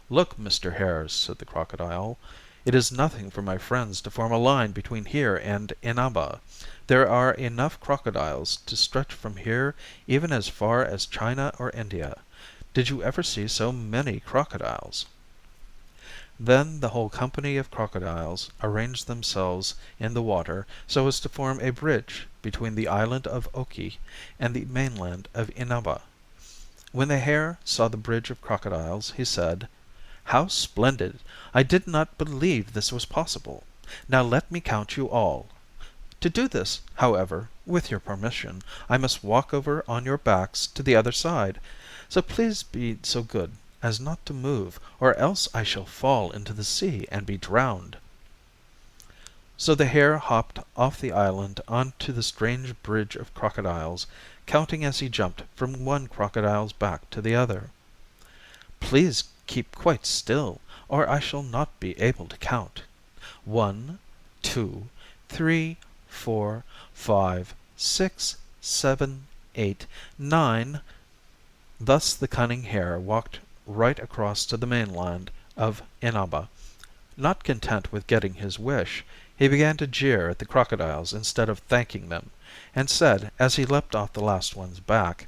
"Look, Mr. Hare," said the Crocodile, "it is nothing for my friends to form a line between here and Inaba. There are enough crocodiles to stretch from here even as far as China or India. Did you ever see so many crocodiles?" Then the whole company of crocodiles arranged themselves in the water so as to form a bridge between the island of Oki and the mainland of Inaba. When the Hare saw the bridge of crocodiles, he said, "How splendid! I did not believe this was possible. Now let me count you all. To do this, however, with your permission, I must walk over on your backs to the other side, so please be so good as not to move, or else I shall fall into the sea and be drowned." So the Hare hopped off the island on to the strange bridge of crocodiles, counting as he jumped from one crocodile's back to the other. "Please keep quite still, or I shall not be able to count. 1, 2, 3, 4, 5, 6, 7, 8, 9." Thus the cunning Hare walked right across to the mainland of Inaba. Not content with getting his wish, he began to jeer at the crocodiles instead of thanking them, and said, as he leaped off the last one's back,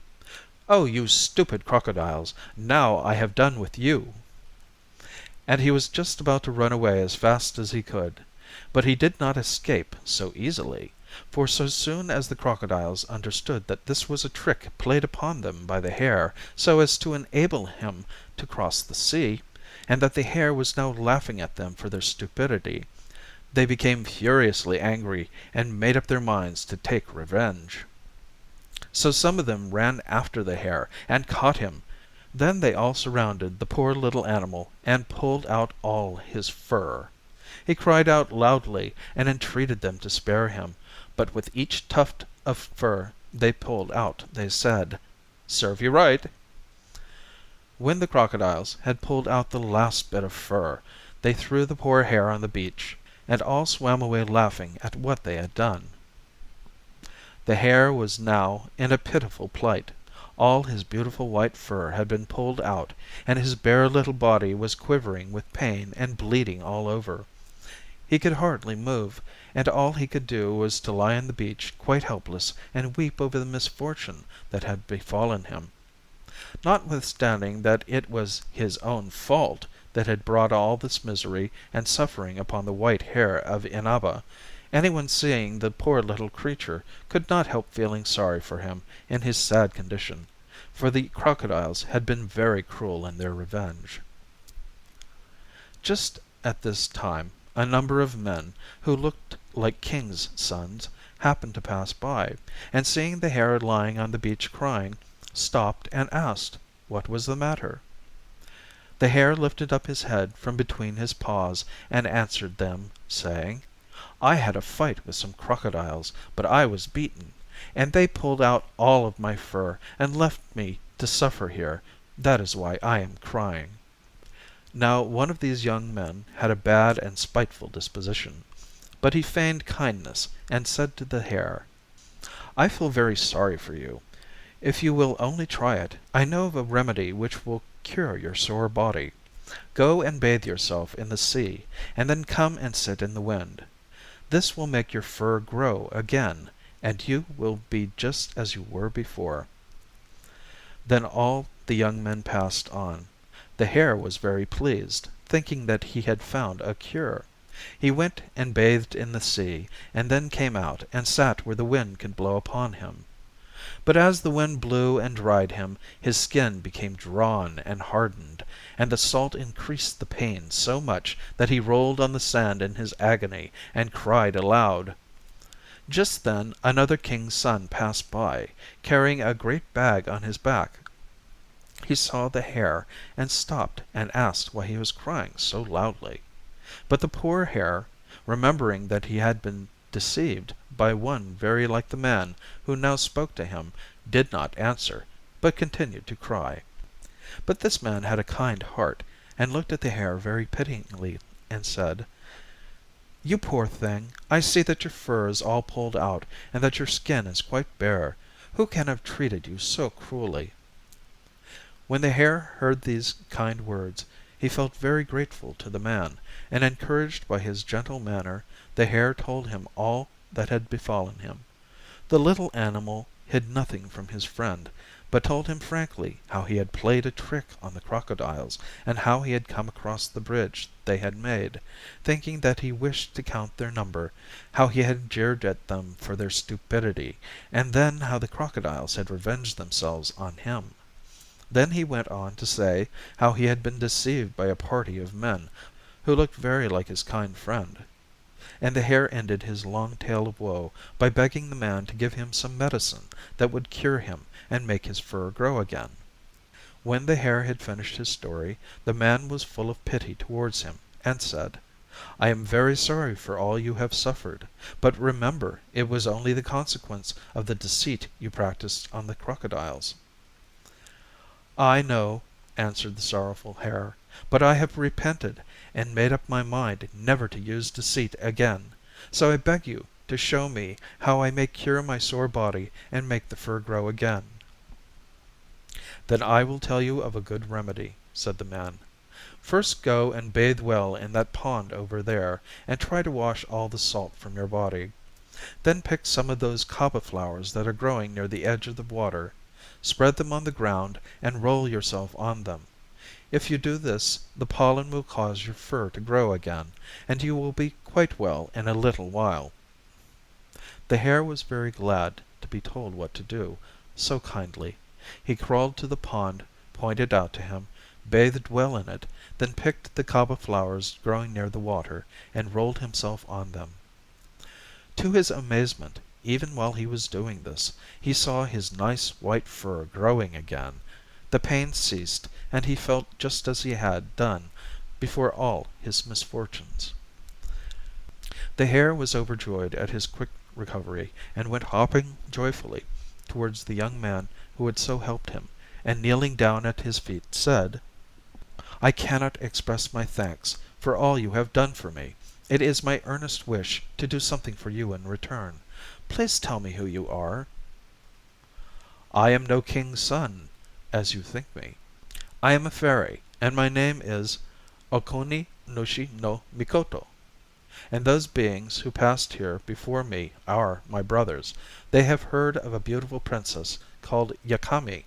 "Oh, you stupid crocodiles, now I have done with you." And he was just about to run away as fast as he could. But he did not escape so easily, for so soon as the crocodiles understood that this was a trick played upon them by the Hare so as to enable him to cross the sea, and that the Hare was now laughing at them for their stupidity, they became furiously angry and made up their minds to take revenge. So some of them ran after the Hare and caught him. Then they all surrounded the poor little animal and pulled out all his fur. He cried out loudly and entreated them to spare him, but with each tuft of fur they pulled out they said, "Serve you right." When the crocodiles had pulled out the last bit of fur, they threw the poor Hare on the beach, and all swam away laughing at what they had done. The Hare was now in a pitiful plight. All his beautiful white fur had been pulled out, and his bare little body was quivering with pain and bleeding all over. He could hardly move, and all he could do was to lie on the beach quite helpless and weep over the misfortune that had befallen him. Notwithstanding that it was his own fault that had brought all this misery and suffering upon the white Hare of Inaba, anyone seeing the poor little creature could not help feeling sorry for him in his sad condition, for the crocodiles had been very cruel in their revenge. Just at this time a number of men, who looked like kings' sons, happened to pass by, and seeing the Hare lying on the beach crying, stopped and asked what was the matter. The Hare lifted up his head from between his paws and answered them, saying, "I had a fight with some crocodiles, but I was beaten, and they pulled out all of my fur and left me to suffer here. That is why I am crying." Now one of these young men had a bad and spiteful disposition, but he feigned kindness and said to the Hare, "I feel very sorry for you. If you will only try it, I know of a remedy which will cure your sore body. Go and bathe yourself in the sea, and then come and sit in the wind. This will make your fur grow again, and you will be just as you were before." Then all the young men passed on. The Hare was very pleased, thinking that he had found a cure. He went and bathed in the sea, and then came out and sat where the wind could blow upon him. But as the wind blew and dried him, his skin became drawn and hardened, and the salt increased the pain so much that he rolled on the sand in his agony and cried aloud. Just then another king's son passed by, carrying a great bag on his back. He saw the Hare and stopped and asked why he was crying so loudly. But the poor Hare, remembering that he had been deceived by one very like the man who now spoke to him, did not answer, but continued to cry. But this man had a kind heart, and looked at the Hare very pityingly, and said, "You poor thing, I see that your fur is all pulled out, and that your skin is quite bare. Who can have treated you so cruelly?" When the Hare heard these kind words, he felt very grateful to the man, and encouraged by his gentle manner, the Hare told him all that had befallen him. The little animal hid nothing from his friend, but told him frankly how he had played a trick on the crocodiles, and how he had come across the bridge they had made, thinking that he wished to count their number, how he had jeered at them for their stupidity, and then how the crocodiles had revenged themselves on him. Then he went on to say how he had been deceived by a party of men, who looked very like his kind friend. And the Hare ended his long tale of woe by begging the man to give him some medicine that would cure him and make his fur grow again. When the Hare had finished his story, the man was full of pity towards him, and said, "I am very sorry for all you have suffered, but remember it was only the consequence of the deceit you practiced on the crocodiles." "I know," answered the sorrowful Hare, "but I have repented, and made up my mind never to use deceit again. So I beg you to show me how I may cure my sore body and make the fur grow again." "Then I will tell you of a good remedy," said the man. "First go and bathe well in that pond over there, and try to wash all the salt from your body. Then pick some of those kaba flowers that are growing near the edge of the water. Spread them on the ground and roll yourself on them. If you do this, the pollen will cause your fur to grow again, and you will be quite well in a little while." The Hare was very glad to be told what to do so kindly. He crawled to the pond pointed out to him, bathed well in it, then picked the kaba flowers growing near the water, and rolled himself on them. To his amazement, even while he was doing this, he saw his nice white fur growing again. The pain ceased, and he felt just as he had done before all his misfortunes. The Hare was overjoyed at his quick recovery, and went hopping joyfully towards the young man who had so helped him, and kneeling down at his feet said, "I cannot express my thanks for all you have done for me. It is my earnest wish to do something for you in return. Please tell me who you are." "I am no king's son, as you think me. I am a fairy, and my name is Okuni nushi no Mikoto. And those beings who passed here before me are my brothers. They have heard of a beautiful princess called Yakami,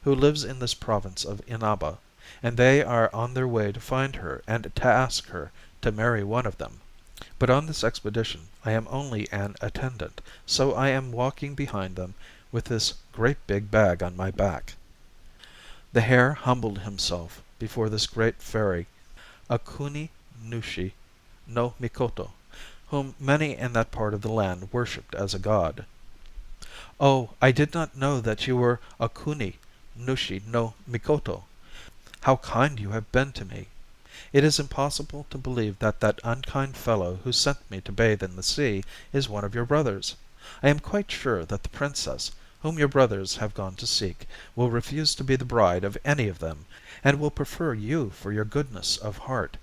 who lives in this province of Inaba, and they are on their way to find her and to ask her to marry one of them. But on this expedition I am only an attendant, so I am walking behind them with this great big bag on my back." The Hare humbled himself before this great fairy, Okuni nushi no Mikoto, whom many in that part of the land worshipped as a god. "Oh, I did not know that you were Okuni nushi no Mikoto. How kind you have been to me. It is impossible to believe that that unkind fellow who sent me to bathe in the sea is one of your brothers. I am quite sure that the princess, whom your brothers have gone to seek, will refuse to be the bride of any of them, and will prefer you for your goodness of heart.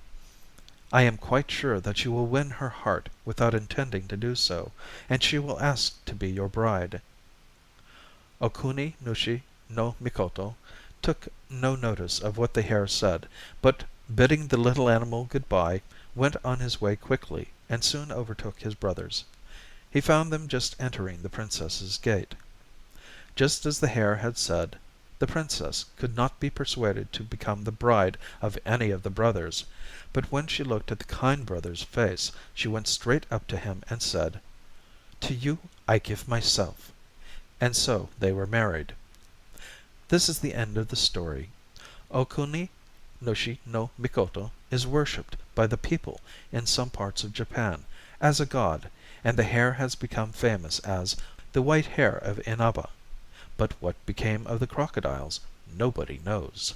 I am quite sure that you will win her heart without intending to do so, and she will ask to be your bride." Okuni nushi no Mikoto took no notice of what the Hare said, but bidding the little animal good bye, went on his way quickly, and soon overtook his brothers. He found them just entering the princess's gate. Just as the Hare had said, the princess could not be persuaded to become the bride of any of the brothers, but when she looked at the kind brother's face, she went straight up to him and said, "To you I give myself." And so they were married. This is the end of the story. Okuni nushi no Mikoto is worshipped by the people in some parts of Japan as a god, and the Hare has become famous as the White Hare of Inaba. But what became of the crocodiles nobody knows.